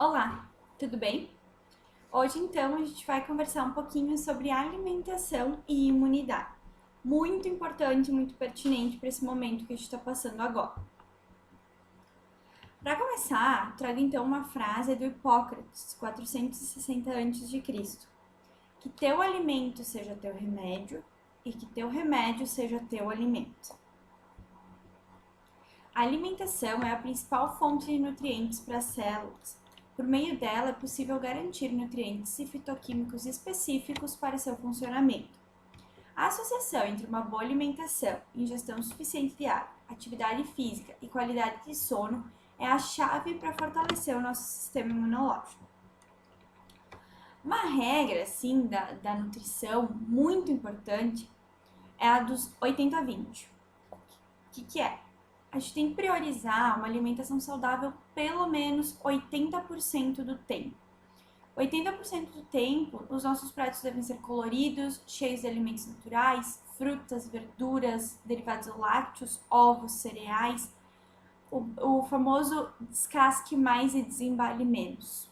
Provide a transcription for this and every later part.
Olá, tudo bem? Hoje então a gente vai conversar um pouquinho sobre alimentação e imunidade. Muito importante, muito pertinente para esse momento que a gente está passando agora. Para começar, trago então uma frase do Hipócrates, 460 a.C. Que teu alimento seja teu remédio e que teu remédio seja teu alimento. A alimentação é a principal fonte de nutrientes para as células. Por meio dela, é possível garantir nutrientes e fitoquímicos específicos para seu funcionamento. A associação entre uma boa alimentação, ingestão suficiente de água, atividade física e qualidade de sono é a chave para fortalecer o nosso sistema imunológico. Uma regra, assim, da nutrição muito importante é a dos 80-20. O que é? A gente tem que priorizar uma alimentação saudável pelo menos 80% do tempo. 80% do tempo, os nossos pratos devem ser coloridos, cheios de alimentos naturais, frutas, verduras, derivados lácteos, ovos, cereais, o famoso descasque mais e desembale menos.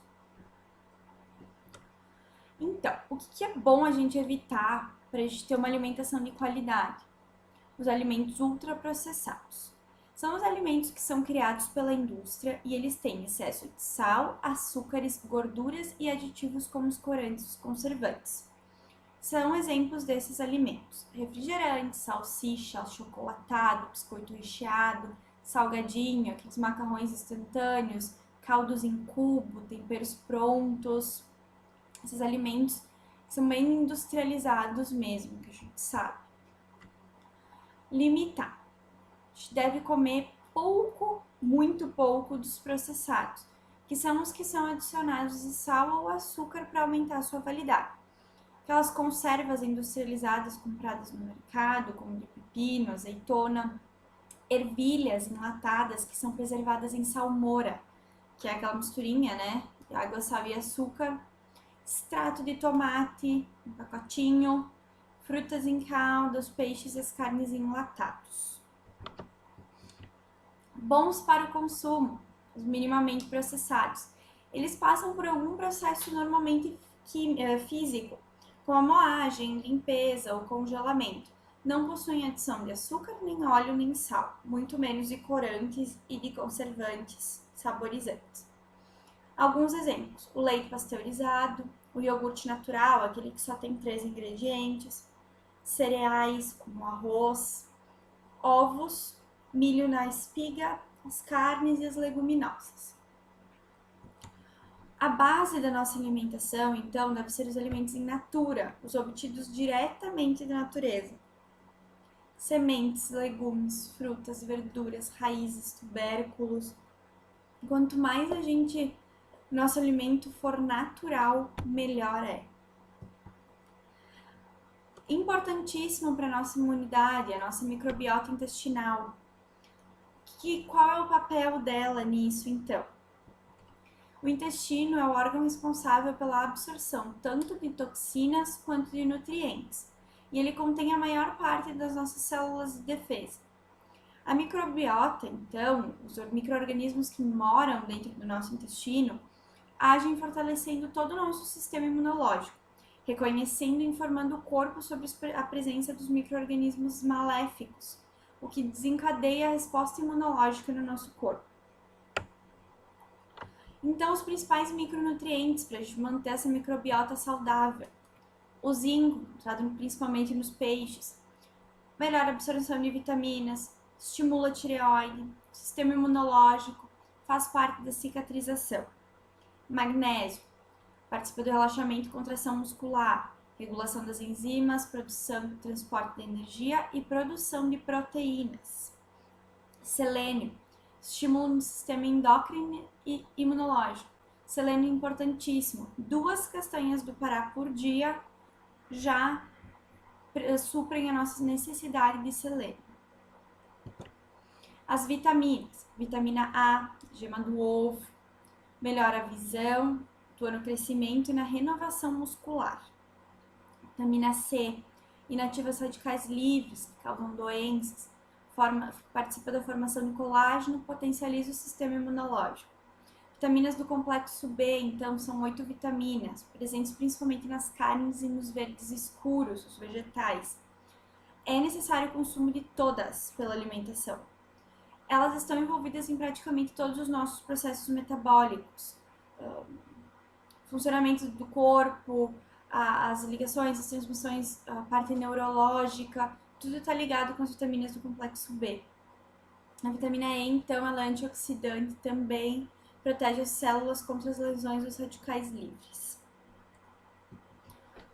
Então, o que é bom a gente evitar para a gente ter uma alimentação de qualidade? Os alimentos ultraprocessados. São os alimentos que são criados pela indústria e eles têm excesso de sal, açúcares, gorduras e aditivos como os corantes e conservantes. São exemplos desses alimentos: refrigerante, salsicha, chocolatado, biscoito recheado, salgadinho, aqueles macarrões instantâneos, caldos em cubo, temperos prontos. Esses alimentos são bem industrializados mesmo, que a gente sabe. Limitar. A gente deve comer pouco, muito pouco dos processados, que são os que são adicionados de sal ou açúcar para aumentar a sua validade. Aquelas conservas industrializadas compradas no mercado, como de pepino, azeitona, ervilhas enlatadas que são preservadas em salmoura, que é aquela misturinha, né? Água, sal e açúcar, extrato de tomate, um pacotinho, frutas em calda, os peixes e as carnes enlatados. Bons para o consumo, os minimamente processados. Eles passam por algum processo normalmente físico, como a moagem, limpeza ou congelamento. Não possuem adição de açúcar, nem óleo, nem sal, muito menos de corantes e de conservantes saborizantes. Alguns exemplos: o leite pasteurizado, o iogurte natural, aquele que só tem 3 ingredientes, cereais como arroz, ovos, milho na espiga, as carnes e as leguminosas. A base da nossa alimentação, então, deve ser os alimentos in natura, os obtidos diretamente da natureza. Sementes, legumes, frutas, verduras, raízes, tubérculos. Quanto mais nosso alimento for natural, melhor é. Importantíssimo para a nossa imunidade, a nossa microbiota intestinal. Qual é o papel dela nisso, então? O intestino é o órgão responsável pela absorção tanto de toxinas quanto de nutrientes, e ele contém a maior parte das nossas células de defesa. A microbiota, então, os micro-organismos que moram dentro do nosso intestino, agem fortalecendo todo o nosso sistema imunológico, reconhecendo e informando o corpo sobre a presença dos micro-organismos maléficos, o que desencadeia a resposta imunológica no nosso corpo. Então, os principais micronutrientes para a gente manter essa microbiota saudável: o zinco, encontrado principalmente nos peixes, melhora a absorção de vitaminas, estimula a tireoide, sistema imunológico, faz parte da cicatrização. Magnésio, participa do relaxamento e contração muscular, regulação das enzimas, produção e transporte de energia e produção de proteínas. Selênio, estímulo no sistema endócrino e imunológico. Selênio importantíssimo. 2 castanhas do Pará por dia já suprem a nossa necessidade de selênio. As vitaminas. Vitamina A, gema do ovo, melhora a visão, atua no crescimento e na renovação muscular. Vitamina C, inativa os radicais livres, que causam doenças, participa da formação de colágeno, potencializa o sistema imunológico. Vitaminas do complexo B, então, são 8 vitaminas, presentes principalmente nas carnes e nos verdes escuros, os vegetais. É necessário o consumo de todas pela alimentação. Elas estão envolvidas em praticamente todos os nossos processos metabólicos, funcionamento do corpo, as ligações, as transmissões, a parte neurológica, tudo está ligado com as vitaminas do complexo B. A vitamina E, então, ela é antioxidante também, protege as células contra as lesões dos radicais livres.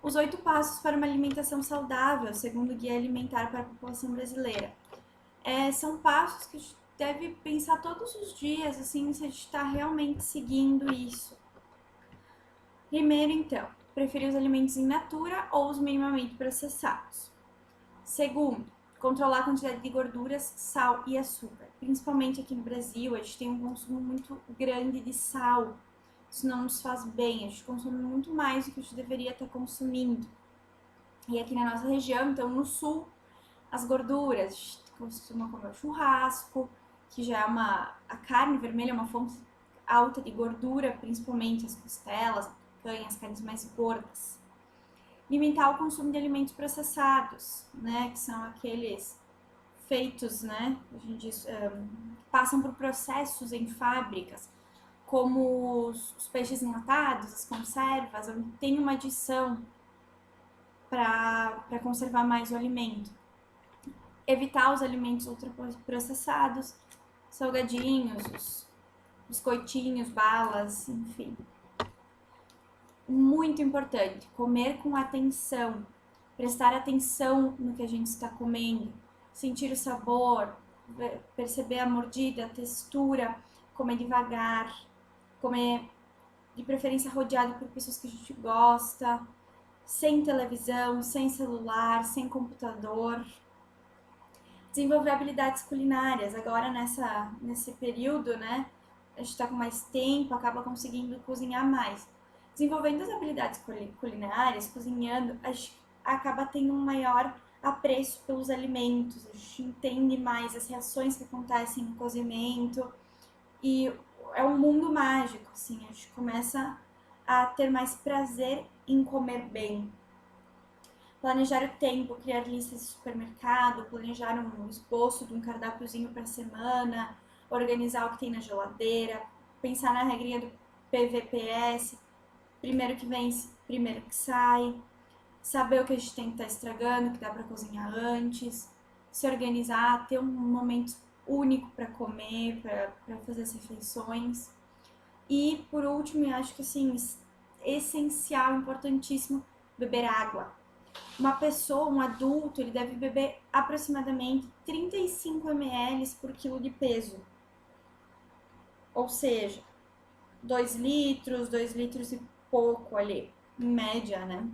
Os 8 passos para uma alimentação saudável, segundo o Guia Alimentar para a População Brasileira. São passos que a gente deve pensar todos os dias, assim, se a gente está realmente seguindo isso. Primeiro, então, preferir os alimentos in natura ou os minimamente processados. Segundo, controlar a quantidade de gorduras, sal e açúcar. Principalmente aqui no Brasil, a gente tem um consumo muito grande de sal. Isso não nos faz bem, a gente consome muito mais do que a gente deveria estar consumindo. E aqui na nossa região, então no sul, as gorduras, a gente costuma comer o churrasco, que já é a carne vermelha é uma fonte alta de gordura, principalmente as costelas, as carnes mais gordas. Limitar o consumo de alimentos processados, né, que são aqueles feitos, né, a gente diz, passam por processos em fábricas, como os peixes enlatados, as conservas, onde tem uma adição para conservar mais o alimento. Evitar os alimentos ultraprocessados, salgadinhos, os biscoitinhos, balas, enfim. Muito importante, comer com atenção, prestar atenção no que a gente está comendo, sentir o sabor, perceber a mordida, a textura, comer devagar, comer de preferência rodeado por pessoas que a gente gosta, sem televisão, sem celular, sem computador. Desenvolver habilidades culinárias, agora nesse período, né, a gente está com mais tempo, acaba conseguindo cozinhar mais. Desenvolvendo as habilidades culinárias, cozinhando, a gente acaba tendo um maior apreço pelos alimentos, a gente entende mais as reações que acontecem no cozimento e é um mundo mágico, assim, a gente começa a ter mais prazer em comer bem. Planejar o tempo, criar listas de supermercado, planejar um esboço de um cardápiozinho para a semana, organizar o que tem na geladeira, pensar na regrinha do PVPS, primeiro que vence, primeiro que sai, saber o que a gente tem que estar estragando, que dá para cozinhar antes, se organizar, ter um momento único para comer, para fazer as refeições. E por último, eu acho que assim, essencial, importantíssimo, beber água. Uma pessoa, um adulto, ele deve beber aproximadamente 35 ml por quilo de peso. Ou seja, 2 litros e pouco ali, em média, né?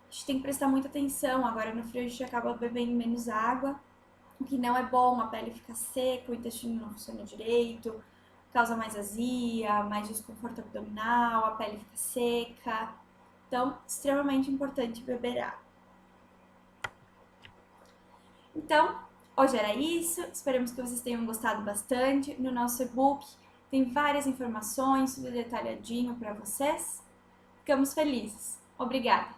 A gente tem que prestar muita atenção. Agora no frio a gente acaba bebendo menos água, o que não é bom, a pele fica seca, o intestino não funciona direito, causa mais azia, mais desconforto abdominal, a pele fica seca. Então, extremamente importante beber água. Então, hoje era isso. Esperamos que vocês tenham gostado bastante. No nosso e-book tem várias informações, tudo detalhadinho para vocês. Ficamos felizes. Obrigada!